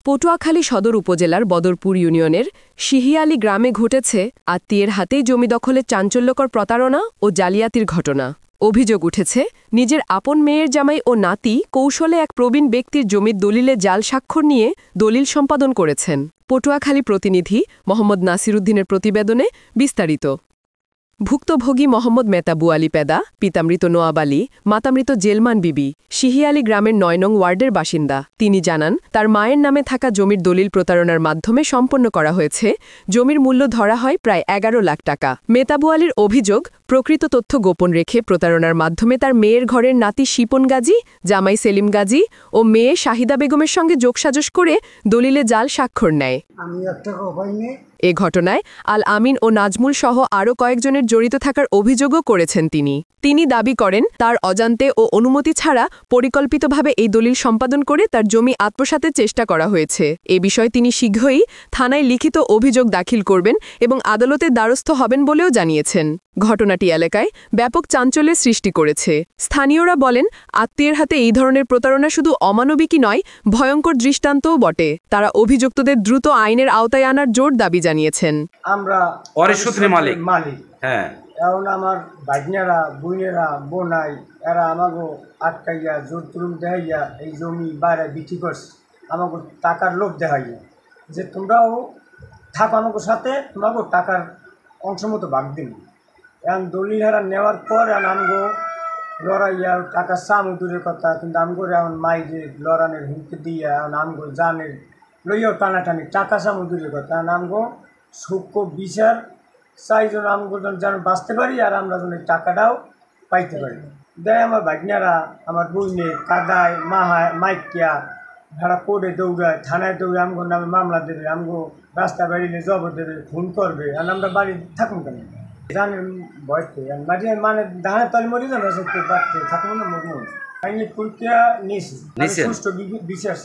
পটুয়াখালী সদর উপজেলার বদরপুর ইউনিয়নের শিহিয়ালী গ্রামে ঘটেছে আত্মীয়ের হাতেই জমি দখলের চাঞ্চল্যকর প্রতারণা ও জালিয়াতির ঘটনা। অভিযোগ উঠেছে, নিজের আপন মেয়ের জামাই ও নাতি কৌশলে এক প্রবীণ ব্যক্তির জমির দলিলে জাল স্বাক্ষর নিয়ে দলিল সম্পাদন করেছেন। পটুয়াখালী প্রতিনিধি মোহাম্মদ নাসিরুদ্দিনের প্রতিবেদনে বিস্তারিত। ভুক্তভোগী মোহাম্মদ মেতাবু আলী পেদা, পিতামৃত নোয়াব আলী, মাতামৃত জেলমান বিবি, শিহিয়ালী গ্রামের ৯ নং ওয়ার্ডের বাসিন্দা। তিনি জানান, তার মায়ের নামে থাকা জমির দলিল প্রতারণার মাধ্যমে সম্পন্ন করা হয়েছে। জমির মূল্য ধরা হয় প্রায় ১১ লাখ টাকা। মেতাবু আলীর অভিযোগ, প্রকৃত তথ্য গোপন রেখে প্রতারণার মাধ্যমে তার মেয়ের ঘরের নাতি শিপন গাজী, জামাই সেলিম গাজী ও মেয়ে শাহিদা বেগমের সঙ্গে যোগসাজশ করে দলিলে জাল স্বাক্ষর নেয়। এ ঘটনায় আল আমিন ও নাজমুল সহ আরও কয়েকজনের জড়িত থাকার অভিযোগও করেছেন তিনি দাবি করেন, তার অজান্তে ও অনুমতি ছাড়া পরিকল্পিতভাবে এই দলিল সম্পাদন করে তার জমি আত্মসাতের চেষ্টা করা হয়েছে। এ বিষয়ে তিনি শীঘ্রই থানায় লিখিত অভিযোগ দাখিল করবেন এবং আদালতের দ্বারস্থ হবেন বলেও জানিয়েছেন। ঘটনাটি এলাকায় ব্যাপক চাঞ্চল্যের সৃষ্টি করেছে। স্থানীয়রা বলেন, আত্মীয়ের হাতে এই ধরনের প্রতারণা শুধু অমানবিকই নয়, ভয়ঙ্কর দৃষ্টান্তও বটে। তারা অভিযুক্তদের দ্রুত আইনের আওতায় আনার জোর দাবি জানিয়েছেন। আমরা মালিক, হ্যাঁ, এখন আমার ভাগ্নেরা, বোনেরা, বোনাই এরা আমাকে আটকাইয়া জোর তুলুম দেখাইয়া এই জমি বাইরে বিক্রি করছে। আমাকে টাকার লোভ দেখাইয়া যে তোমরাও থাক আমাকে সাথে, তোমাকে টাকার অংশ মতো ভাগ দিন। এখন দলিল হারা নেওয়ার পর আমগো লড়াইয়া টাকা চামু দূরের কথা, কিন্তু আমগো এখন মাইরে লড়ানের হুমকি দিয়া এখন আমগো জানের লইয়াও টানাটানি টাকা চামু দূরের কথা। আমগো সূক্ষ্ম বিচার চাই যেন আমগো যেন বাঁচতে পারি আর আমরা যেন টাকাটাও পাইতে পারি। দেয় আমার ভাগ্নেরা, আমার বইনে কাদায় মাইকিয়া ভাড়া কোর্টে দৌড়ায়, থানায় দৌড়ে আমগো নামে মামলা দেবে, আমগো রাস্তা বেরিয়ে জবর দেবে, খুন করবে। আর আমরা বাড়ি থাকুন কেন জানেন ভয়তে মাঝে মানে ধানের তলে মরি যাবে সত্যি বাড়তে থাকুন না মরি আইনি প্রক্রিয়া নিয়েছি সুষ্ঠু বিশ্বাস।